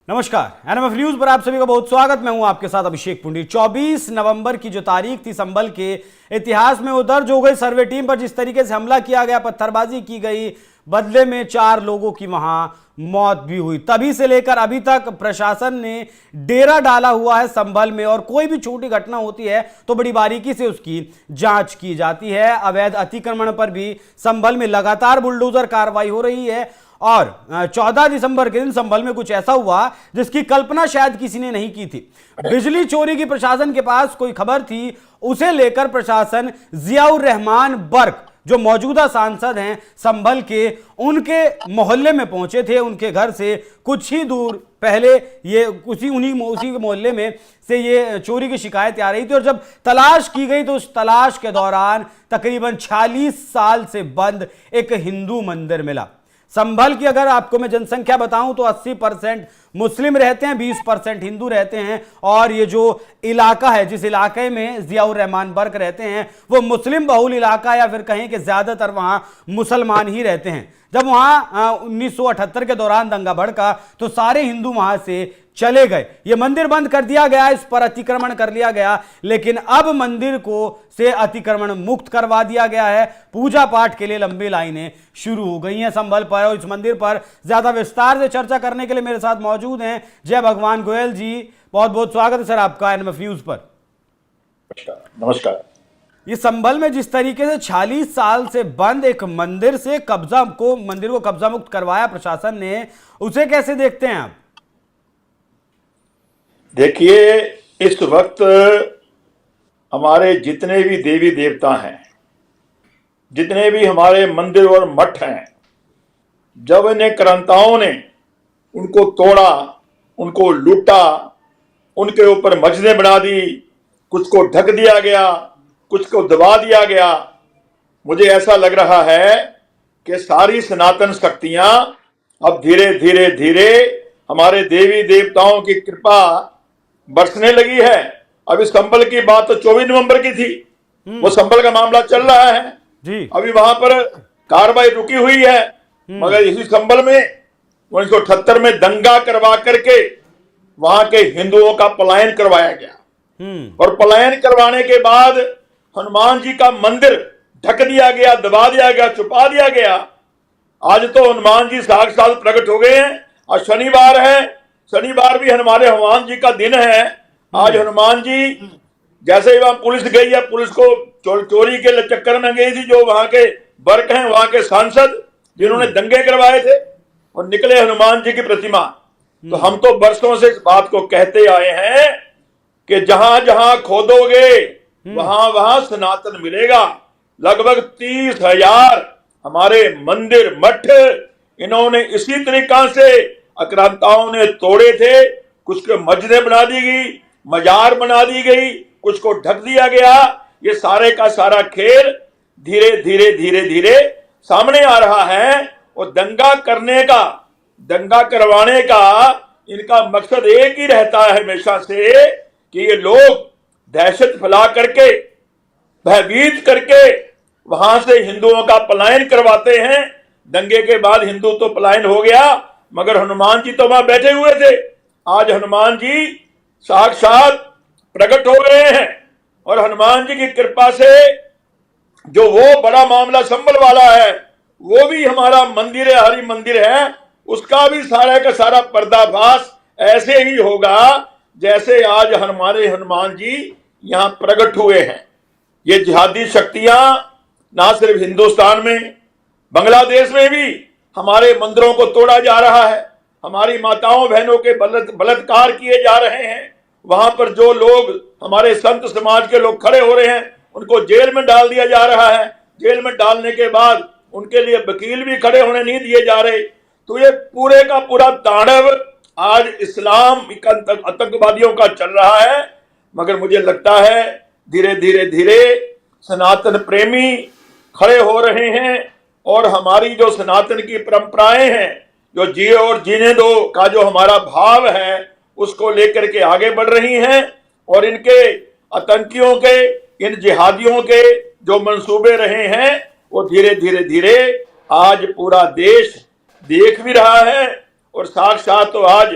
नमस्कार, NMF news पर आप सभी का बहुत स्वागत। मैं हूं आपके साथ अभिषेक पुंडी। 24 नवंबर की जो तारीख थी, संभल के इतिहास में वो दर्ज हो गई। सर्वे टीम पर जिस तरीके से हमला किया गया, पत्थरबाजी की गई, बदले में 4 लोगों की वहां मौत भी हुई। तभी से लेकर अभी तक प्रशासन ने डेरा डाला हुआ है संभल में, और कोई भी छोटी घटना होती है तो बड़ी बारीकी से उसकी जांच की जाती है। अवैध अतिक्रमण पर भी संभल में लगातार बुलडोजर कार्रवाई हो रही है। और 14 दिसंबर के दिन संभल में कुछ ऐसा हुआ जिसकी कल्पना शायद किसी ने नहीं की थी। बिजली चोरी की प्रशासन के पास कोई खबर थी, उसे लेकर प्रशासन जियाउर रहमान बर्क, जो मौजूदा सांसद हैं संभल के, उनके मोहल्ले में पहुंचे थे। उनके घर से कुछ ही दूर पहले ये उसी के मोहल्ले में से ये चोरी की शिकायत आ रही थी। और जब तलाश की गई तो उस तलाश के दौरान तकरीबन 46 साल से बंद एक हिंदू मंदिर मिला। संभल की अगर आपको मैं जनसंख्या बताऊं तो 80% मुस्लिम रहते हैं, 20% हिंदू रहते हैं। और ये जो इलाका है, जिस इलाके में जियाउर रहमान बर्क रहते हैं, वो मुस्लिम बहुल इलाका, या फिर कहें कि ज्यादातर वहां मुसलमान ही रहते हैं। जब वहां 1978 के दौरान दंगा भड़का तो सारे हिंदू वहां से चले गए। ये मंदिर बंद कर दिया गया, इस पर अतिक्रमण कर लिया गया, लेकिन अब मंदिर को से अतिक्रमण मुक्त करवा दिया गया है। पूजा पाठ के लिए लंबी लाइनें शुरू हो गई हैं संभल पर। और इस मंदिर पर ज्यादा विस्तार से चर्चा करने के लिए मेरे साथ मौजूद हैं जय भगवान गोयल जी। बहुत बहुत स्वागत है सर आपका एनएमएफ न्यूज पर। नमस्कार। ये संभल में जिस तरीके से 46 साल से बंद एक मंदिर से मंदिर को कब्जा मुक्त करवाया प्रशासन ने, उसे कैसे देखते हैं आप? देखिए, इस वक्त हमारे जितने भी देवी देवता हैं, जितने भी हमारे मंदिर और मठ हैं, जब इन्हें क्रांताओं ने उनको तोड़ा, उनको लूटा, उनके ऊपर मस्जिदें बना दी, कुछ को ढक दिया गया, कुछ को दबा दिया गया। मुझे ऐसा लग रहा है कि सारी सनातन शक्तियां अब धीरे धीरे धीरे हमारे देवी देवताओं की कृपा बरसने लगी है। अभी संभल की बात तो 24 नवंबर की थी, वो संभल का मामला चल रहा है जी। अभी वहां पर कार्रवाई रुकी हुई है, मगर इसी संभल में 1978 में दंगा करवा करके वहां के हिंदुओं का पलायन करवाया गया। और पलायन करवाने के बाद हनुमान जी का मंदिर ढक दिया गया, दबा दिया गया, छुपा दिया गया। आज तो हनुमान जी साक्षात प्रकट हो गए हैं। आज शनिवार है, शनिवार भी हमारे हनुमान जी का दिन है। आज हनुमान जी जैसे ही वहां पुलिस गई है, पुलिस को चोरी के चक्कर में गई थी, जो वहां के बर्क हैं, वहां के सांसद जिन्होंने दंगे करवाए थे, और निकले हनुमान जी की प्रतिमा। तो हम तो बरसों से इस बात को कहते आए हैं कि जहां जहां खोदोगे वहां वहां सनातन मिलेगा। लगभग 30,000 हमारे मंदिर मठ इन्होंने इसी तरीका से आक्रांताओं ने तोड़े थे। कुछ को मस्जिदें बना दी गई, मजार बना दी गई, कुछ को ढक दिया गया। ये सारे का सारा खेल धीरे धीरे धीरे धीरे सामने आ रहा है। और दंगा करवाने का इनका मकसद एक ही रहता है हमेशा से, कि ये लोग दहशत फैला करके, भयभीत करके वहां से हिंदुओं का पलायन करवाते हैं। दंगे के बाद हिंदू तो पलायन हो गया, मगर हनुमान जी तो वहां बैठे हुए थे। आज हनुमान जी साक्षात प्रकट हो गए हैं, और हनुमान जी की कृपा से जो वो बड़ा मामला संभल वाला है, वो भी हमारा मंदिर है, हरि मंदिर है, उसका भी सारा का सारा पर्दाफाश ऐसे ही होगा जैसे आज हमारे हनुमान जी यहां प्रकट हुए हैं। ये जिहादी शक्तियां ना सिर्फ हिंदुस्तान में, बांग्लादेश में भी हमारे मंदिरों को तोड़ा जा रहा है। हमारी माताओं बहनों के बलात्कार किए जा रहे हैं। वहां पर जो लोग हमारे संत समाज के लोग खड़े हो रहे हैं, उनको जेल में डाल दिया जा रहा है। जेल में डालने के बाद उनके लिए वकील भी खड़े होने नहीं दिए जा रहे। तो ये पूरे का पूरा तांडव आज इस्लाम आतंकवादियों का चल रहा है। मगर मुझे लगता है धीरे धीरे धीरे सनातन प्रेमी खड़े हो रहे हैं, और हमारी जो सनातन की परंपराएं हैं, जो जिए और जीने दो का जो हमारा भाव है, उसको लेकर के आगे बढ़ रही हैं। और इनके आतंकियों के, इन जिहादियों के जो मंसूबे रहे हैं, वो धीरे धीरे धीरे आज पूरा देश देख भी रहा है। और साथ साथ तो आज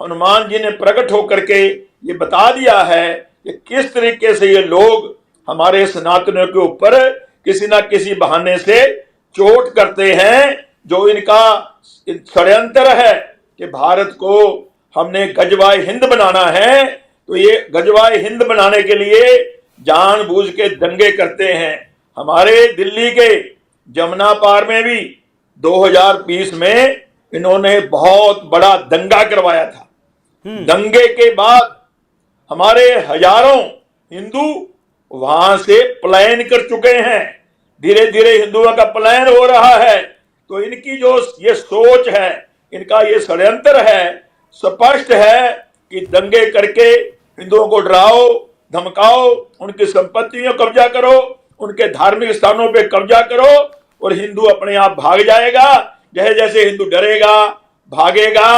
हनुमान जी ने प्रकट होकर के ये बता दिया है कि किस तरीके से ये लोग हमारे सनातनियों के ऊपर किसी ना किसी बहाने से चोट करते हैं। जो इनका षड्यंत्र है कि भारत को हमने गजवाए हिंद बनाना है, तो ये गजवाए हिंद बनाने के लिए जानबूझ के दंगे करते हैं। हमारे दिल्ली के जमुना पार में भी 2020 में इन्होंने बहुत बड़ा दंगा करवाया था। दंगे के बाद हमारे हजारों हिंदू वहां से पलायन कर चुके हैं। धीरे धीरे हिंदुओं का पलायन हो रहा है। तो इनकी जो ये सोच है, इनका ये षड्यंत्र है, स्पष्ट है कि दंगे करके हिंदुओं को डराओ धमकाओ, उनकी संपत्तियों कब्जा करो, उनके धार्मिक स्थानों पे कब्जा करो और हिंदू अपने आप भाग जाएगा। जैसे जैसे हिंदू डरेगा भागेगा,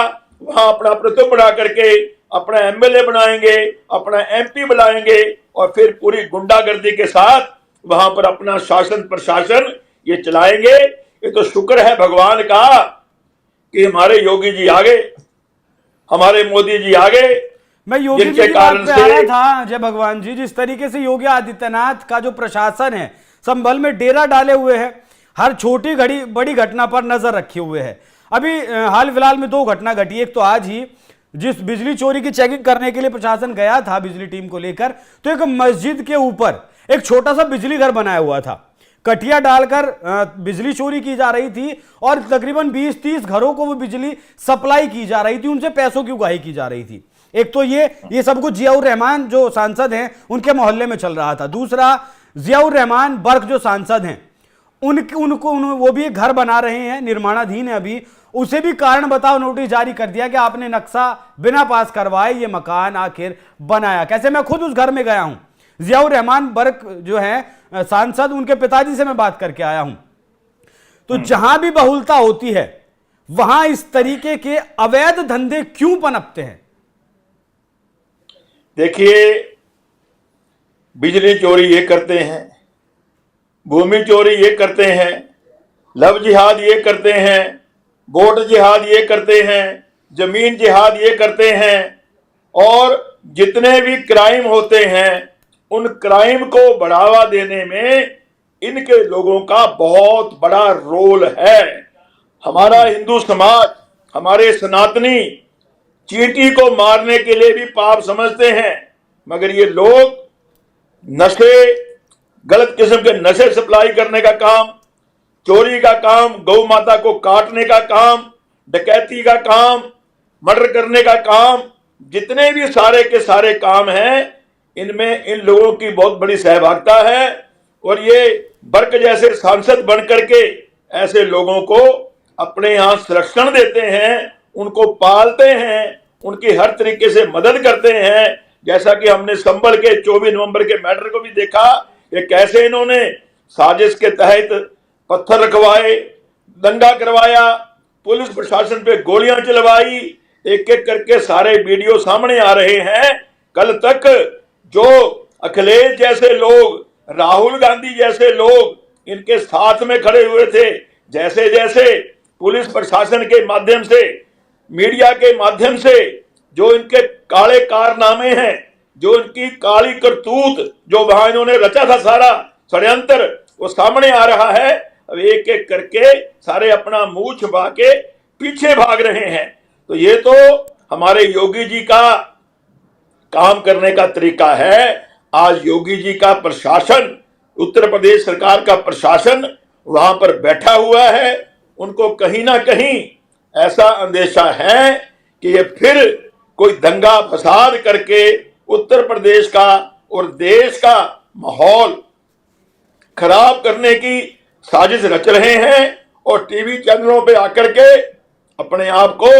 वहां अपना प्रतिनिधि बना करके अपना एमएलए बनाएंगे, अपना एमपी बनाएंगे और फिर पूरी गुंडागर्दी के साथ वहां पर अपना शासन प्रशासन ये चलाएंगे। ये तो शुक्र है भगवान का कि हमारे योगी जी आगे, हमारे मोदी जी आगे। मैं योगी जी की बात पे आ रहा था जय भगवान जी। जिस तरीके से योगी आदित्यनाथ का जो प्रशासन है संभल में डेरा डाले हुए है, हर छोटी घड़ी बड़ी घटना पर नजर रखे हुए है। अभी हाल फिलहाल में 2 घटना घटी। एक तो आज ही जिस बिजली चोरी की चेकिंग करने के लिए प्रशासन गया था बिजली टीम को लेकर, तो एक मस्जिद के ऊपर एक छोटा सा बिजली घर बनाया हुआ था, कटिया डालकर बिजली चोरी की जा रही थी और तकरीबन 20-30 घरों को वो बिजली सप्लाई की जा रही थी, उनसे पैसों की उगाही की जा रही थी। एक तो ये सब कुछ जियाउर रहमान जो सांसद हैं उनके मोहल्ले में चल रहा था। दूसरा, जियाउर रहमान बर्क जो सांसद हैं उनको वो भी एक घर बना रहे हैं, निर्माणाधीन है अभी, उसे भी कारण बताओ नोटिस जारी कर दिया कि आपने नक्शा बिना पास करवाए ये मकान आखिर बनाया कैसे। मैं खुद उस घर में गया हूं, जियाउर रहमान बर्क जो है सांसद, उनके पिताजी से मैं बात करके आया हूं। तो जहां भी बहुलता होती है वहां इस तरीके के अवैध धंधे क्यों पनपते हैं? देखिए, बिजली चोरी ये करते हैं, भूमि चोरी ये करते हैं, लव जिहाद ये करते हैं, वोट जिहाद ये करते हैं, जमीन जिहाद ये करते हैं और जितने भी क्राइम होते हैं उन क्राइम को बढ़ावा देने में इनके लोगों का बहुत बड़ा रोल है। हमारा हिंदू समाज, हमारे सनातनी चींटी को मारने के लिए भी पाप समझते हैं, मगर ये लोग नशे, गलत किस्म के नशे सप्लाई करने का काम, चोरी का काम, गौ माता को काटने का काम, डकैती का काम, मर्डर करने का काम, जितने भी सारे के सारे काम हैं इनमें इन लोगों की बहुत बड़ी सहभागिता है। और ये बर्क जैसे सांसद बन करके ऐसे लोगों को अपने यहां संरक्षण देते हैं, उनको पालते हैं, उनकी हर तरीके से मदद करते हैं। जैसा कि हमने संभल के 24 नवंबर के मैटर को भी देखा कि कैसे इन्होंने साजिश के तहत पत्थर रखवाए, दंगा करवाया, पुलिस प्रशासन पे गोलियां चलवाई, एक एक करके सारे वीडियो सामने आ रहे हैं। कल तक जो अखिलेश जैसे लोग, राहुल गांधी जैसे लोग इनके साथ में खड़े हुए थे, जैसे जैसे पुलिस प्रशासन के माध्यम से, मीडिया के माध्यम से जो इनके काले कारनामे हैं, जो इनकी काली करतूत, जो वहां इन्होंने रचा था सारा षड्यंत्र, वो सामने आ रहा है। अब एक एक करके सारे अपना मुंह छुपा के पीछे भाग रहे हैं। तो ये तो हमारे योगी जी का काम करने का तरीका है। आज योगी जी का प्रशासन, उत्तर प्रदेश सरकार का प्रशासन वहां पर बैठा हुआ है। उनको कहीं ना कहीं ऐसा अंदेशा है कि ये फिर कोई दंगा फसाद करके उत्तर प्रदेश का और देश का माहौल खराब करने की साजिश रच रहे हैं और टीवी चैनलों पे आकर के अपने आप को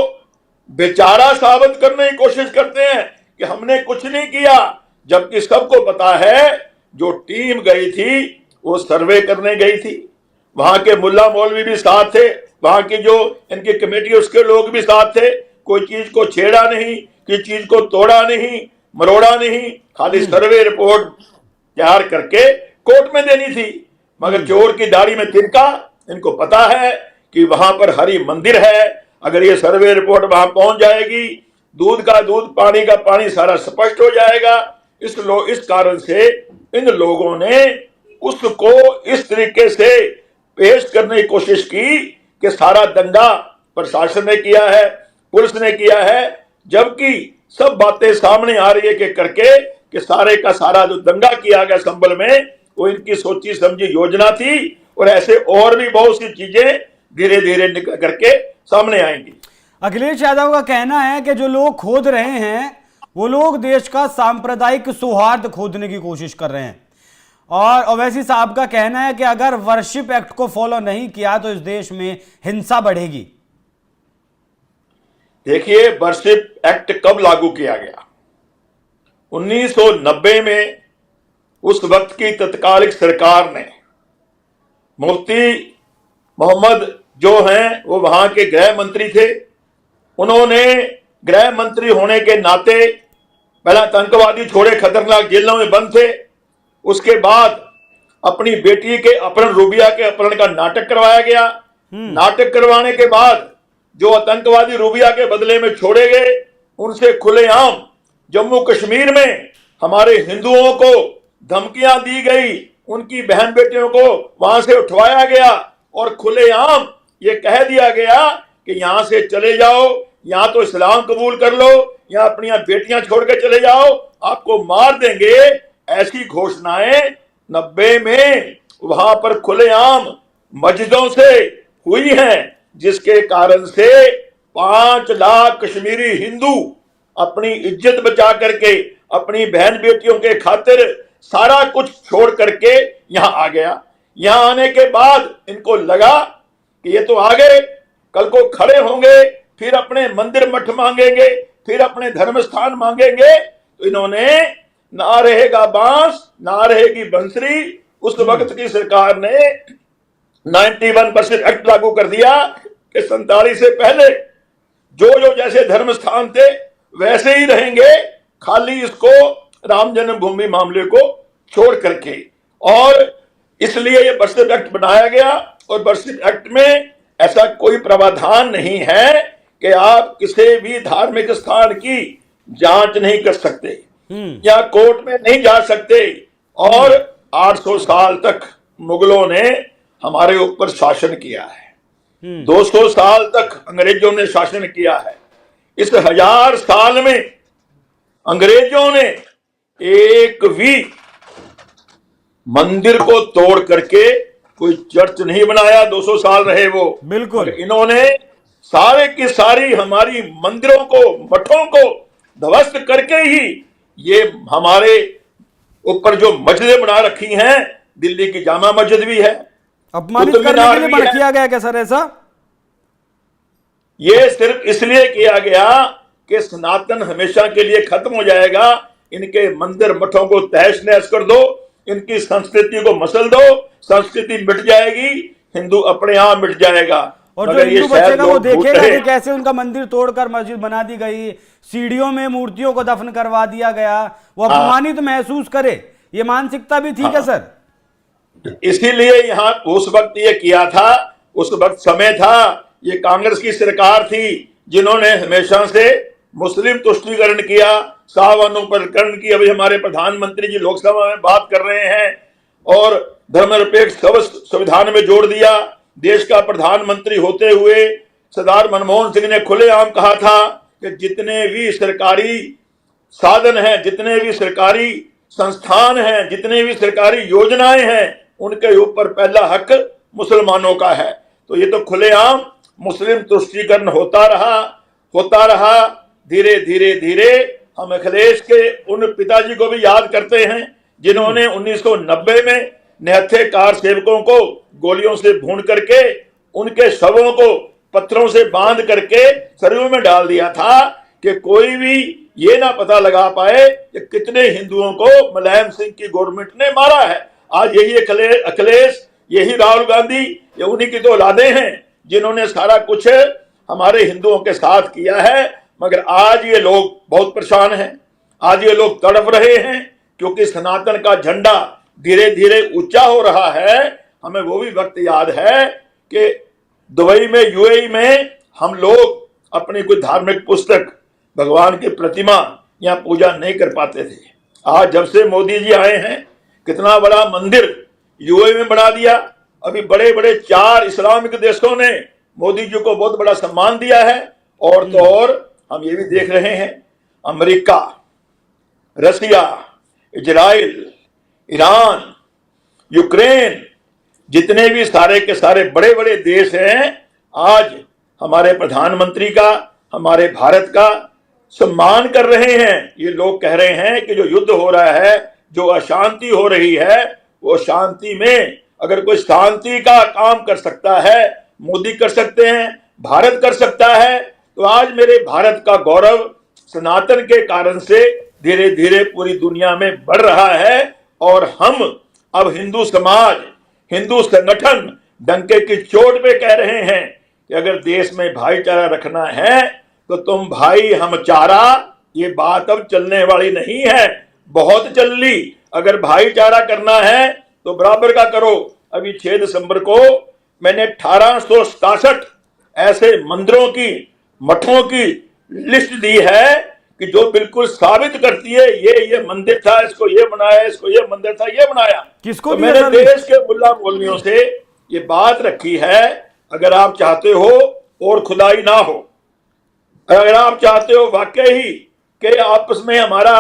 बेचारा साबित करने की कोशिश करते हैं कि हमने कुछ नहीं किया, जबकि सबको पता है जो टीम गई थी वो सर्वे करने गई थी, वहां के मुल्ला मौलवी भी साथ थे, वहां की जो इनकी कमेटी उसके लोग भी साथ थे। कोई चीज को छेड़ा नहीं, किसी चीज को तोड़ा नहीं, मरोड़ा नहीं, खाली सर्वे रिपोर्ट तैयार करके कोर्ट में देनी थी। मगर चोर की दाढ़ी में तिनका, इनको पता है कि वहां पर हरि मंदिर है, अगर ये सर्वे रिपोर्ट वहां पहुंच जाएगी, दूध का दूध, पानी का पानी सारा स्पष्ट हो जाएगा। इस कारण से इन लोगों ने उसको इस तरीके से पेश करने की कोशिश की कि सारा दंगा प्रशासन ने किया है, पुलिस ने किया है, जबकि सब बातें सामने आ रही है कि सारे का सारा जो दंगा किया गया संभल में वो इनकी सोची समझी योजना थी। और ऐसे और भी बहुत सी चीजें धीरे धीरे निकल करके सामने आएंगी। अखिलेश यादव का कहना है कि जो लोग खोद रहे हैं वो लोग देश का सांप्रदायिक सौहार्द खोदने की कोशिश कर रहे हैं। और ओवैसी साहब का कहना है कि अगर वर्शिप एक्ट को फॉलो नहीं किया तो इस देश में हिंसा बढ़ेगी। देखिए, वर्शिप एक्ट कब लागू किया गया? 1990 में उस वक्त की तत्कालिक सरकार ने, मुफ्ती मोहम्मद जो हैं वो वहां के गृह मंत्री थे, उन्होंने गृह मंत्री होने के नाते पहला आतंकवादी छोड़े, खतरनाक जेलों में बंद थे, उसके बाद अपनी बेटी के अपहरण, रूबिया के अपहरण का नाटक करवाया गया। नाटक करवाने के बाद जो आतंकवादी रूबिया के बदले में छोड़े गए, उनसे खुलेआम जम्मू कश्मीर में हमारे हिंदुओं को धमकियां दी गई, उनकी बहन बेटियों को वहां से उठवाया गया और खुलेआम ये कह दिया गया कि यहां से चले जाओ, यहां तो इस्लाम कबूल कर लो, यहां अपनी बेटियां छोड़ के चले जाओ, आपको मार देंगे। ऐसी घोषणाएं 90 में वहां पर खुलेआम मस्जिदों से हुई हैं, जिसके कारण से 5 लाख कश्मीरी हिंदू अपनी इज्जत बचा करके, अपनी बहन बेटियों के खातिर सारा कुछ छोड़ करके यहां आ गया। यहां आने के बाद इनको लगा कि ये तो आ गए, कल को खड़े होंगे, फिर अपने मंदिर मठ मांगेंगे, फिर अपने धर्म स्थान मांगेंगे, तो इन्होंने ना रहेगा बांस ना रहेगी बंसरी। उस वक्त की सरकार ने 91% एक्ट लागू कर दिया कि 47 से पहले जो जैसे धर्म स्थान थे वैसे ही रहेंगे, खाली इसको राम जन्मभूमि मामले को छोड़ करके। और इसलिए ये वर्शिप एक्ट बनाया गया। और वर्शिप एक्ट में ऐसा कोई प्रावधान नहीं है कि आप किसी भी धार्मिक स्थान की जांच नहीं कर सकते या कोर्ट में नहीं जा सकते। और 800 साल तक मुगलों ने हमारे ऊपर शासन किया है, 200 साल तक अंग्रेजों ने शासन किया है। इस 1000 साल में अंग्रेजों ने एक भी मंदिर को तोड़ करके कोई चर्च नहीं बनाया। 200 साल रहे वो, बिल्कुल। इन्होंने सारे की सारी हमारी मंदिरों को, मठों को ध्वस्त करके ही ये हमारे ऊपर जो मस्जिदें बना रखी हैं, दिल्ली की जामा मस्जिद भी है, अपमानित करने के लिए बना किया गया क्या सर ऐसा? ये सिर्फ इसलिए किया गया कि सनातन हमेशा के लिए खत्म हो जाएगा, इनके मंदिर मठों को तहस नहस कर दो, इनकी संस्कृति को मसल दो, संस्कृति मिट जाएगी, हिंदू अपने आप मिट जाएगा। और जो हिंदू बचेगा वो देखेगा कि कैसे उनका मंदिर तोड़कर मस्जिद बना दी गई, सीढ़ियों में मूर्तियों को दफन करवा दिया गया, वो अपमानित महसूस करे। ये मानसिकता भी ठीक है सर। इसीलिए यहां उस वक्त ये किया था, उस वक्त समय था, ये कांग्रेस की सरकार थी जिन्होंने हमेशा से मुस्लिम तुष्टीकरण किया, सावनुपकरण की। अभी हमारे प्रधानमंत्री जी लोकसभा में बात कर रहे हैं और धर्मनिरपेक्ष संविधान में जोड़ दिया। देश का प्रधानमंत्री होते हुए सरदार मनमोहन सिंह ने खुलेआम कहा था कि जितने भी सरकारी साधन हैं, जितने भी सरकारी संस्थान हैं, जितने भी सरकारी योजनाएं हैं, उनके ऊपर पहला हक मुसलमानों का है। तो ये तो खुलेआम मुस्लिम तुष्टीकरण होता रहा। धीरे धीरे धीरे हम अखिलेश के उन पिताजी को भी याद करते हैं जिन्होंने 1990 में निहत्थे कार सेवकों को गोलियों से भून करके उनके शवों को पत्थरों से बांध करके सरयू में डाल दिया था कि कोई भी ये ना पता लगा पाए कि कितने हिंदुओं को मुलायम सिंह की गवर्नमेंट ने मारा है। आज यही अखिलेश, यही राहुल गांधी, ये उन्हीं की तो औलादे हैं जिन्होंने सारा कुछ हमारे हिंदुओं के साथ किया है। मगर आज ये लोग बहुत परेशान हैं, आज ये लोग तड़प रहे हैं क्योंकि सनातन का झंडा धीरे धीरे ऊंचा हो रहा है। हमें वो भी वक्त याद है कि दुबई में, यूएई में हम लोग अपनी कोई धार्मिक पुस्तक भगवान की प्रतिमा यहाँ पूजा नहीं कर पाते थे। आज जब से मोदी जी आए हैं, कितना बड़ा मंदिर यूएई में बना दिया। अभी बड़े बड़े 4 इस्लामिक देशों ने मोदी जी को बहुत बड़ा सम्मान दिया है। और तो और हम ये भी देख रहे हैं, अमेरिका, रसिया, इजराइल, ईरान, यूक्रेन, जितने भी सारे के सारे बड़े बड़े देश हैं, आज हमारे प्रधानमंत्री का, हमारे भारत का सम्मान कर रहे हैं। ये लोग कह रहे हैं कि जो युद्ध हो रहा है, जो अशांति हो रही है, वो शांति में अगर कोई शांति का काम कर सकता है, मोदी कर सकते हैं, भारत कर सकता है। तो आज मेरे भारत का गौरव सनातन के कारण से धीरे धीरे पूरी दुनिया में बढ़ रहा है। और हम अब हिंदू समाज, हिंदू संगठन डंके की चोट पे कह रहे हैं कि अगर देश में भाईचारा रखना है तो तुम भाई हम चारा, ये बात अब चलने वाली नहीं है, बहुत चल ली। अगर भाईचारा करना है तो बराबर का करो। अभी 6 दिसंबर को मैंने 1867 ऐसे मंदिरों की, मठों की लिस्ट दी है कि जो बिल्कुल साबित करती है ये मंदिर था, इसको ये बनाया, इसको ये मंदिर था, ये बनाया। किसको तो मैंने देश के मुल्ला मौलवियों से ये बात रखी है, अगर आप चाहते हो और खुदाई ना हो, अगर आप चाहते हो वाकई ही कि आपस में हमारा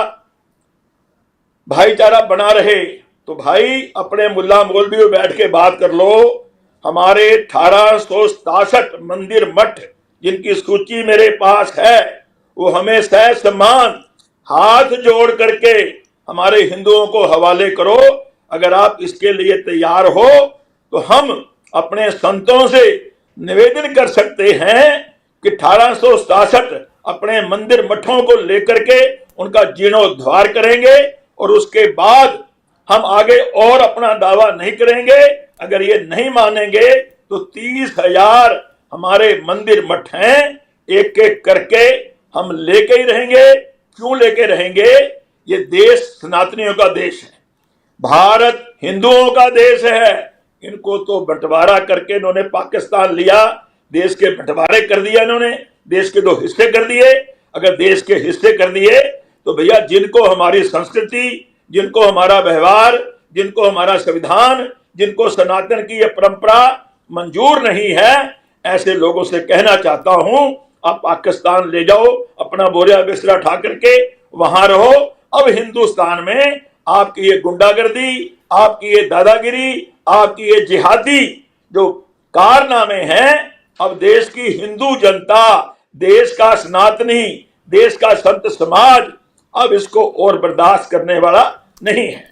भाईचारा बना रहे, तो भाई अपने मुल्ला मौलवी में बैठ के बात कर लो। हमारे 1867 मंदिर मठ जिनकी सूची मेरे पास है, वो हमें सह सम्मान हाथ जोड़ करके हमारे हिंदुओं को हवाले करो। अगर आप इसके लिए तैयार हो तो हम अपने संतों से निवेदन कर सकते हैं कि 1867 अपने मंदिर मठों को लेकर के उनका जीर्णोद्धार करेंगे और उसके बाद हम आगे और अपना दावा नहीं करेंगे। अगर ये नहीं मानेंगे तो 30,000 हमारे मंदिर मठ हैं, एक एक करके हम लेके ही रहेंगे। क्यों लेके रहेंगे? ये देश सनातनियों का देश है, भारत हिंदुओं का देश है। इनको तो बंटवारा करके इन्होंने पाकिस्तान लिया, देश के बंटवारे कर दिया, इन्होंने देश के 2 हिस्से कर दिए। अगर देश के हिस्से कर दिए तो भैया जिनको हमारी संस्कृति, जिनको हमारा व्यवहार, जिनको हमारा संविधान, जिनको सनातन की यह परंपरा मंजूर नहीं है, ऐसे लोगों से कहना चाहता हूं, आप पाकिस्तान ले जाओ, अपना बोरिया बिस्तरा उठा करके वहां रहो। अब हिंदुस्तान में आपकी ये गुंडागर्दी, आपकी ये दादागिरी, आपकी ये जिहादी जो कारनामे हैं, अब देश की हिंदू जनता, देश का सनातनी, देश का संत समाज अब इसको और बर्दाश्त करने वाला नहीं है।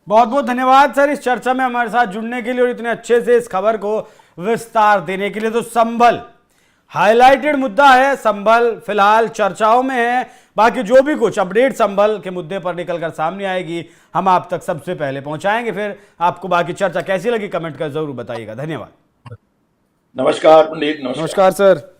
बहुत बहुत धन्यवाद सर इस चर्चा में हमारे साथ जुड़ने के लिए और इतने अच्छे से इस खबर को विस्तार देने के लिए। तो संभल हाईलाइटेड मुद्दा है, संभल फिलहाल चर्चाओं में है। बाकी जो भी कुछ अपडेट संभल के मुद्दे पर निकलकर सामने आएगी हम आप तक सबसे पहले पहुंचाएंगे। फिर आपको बाकी चर्चा कैसी लगी कमेंट कर जरूर बताइएगा। धन्यवाद। नमस्कार पंडित। नमस्कार सर।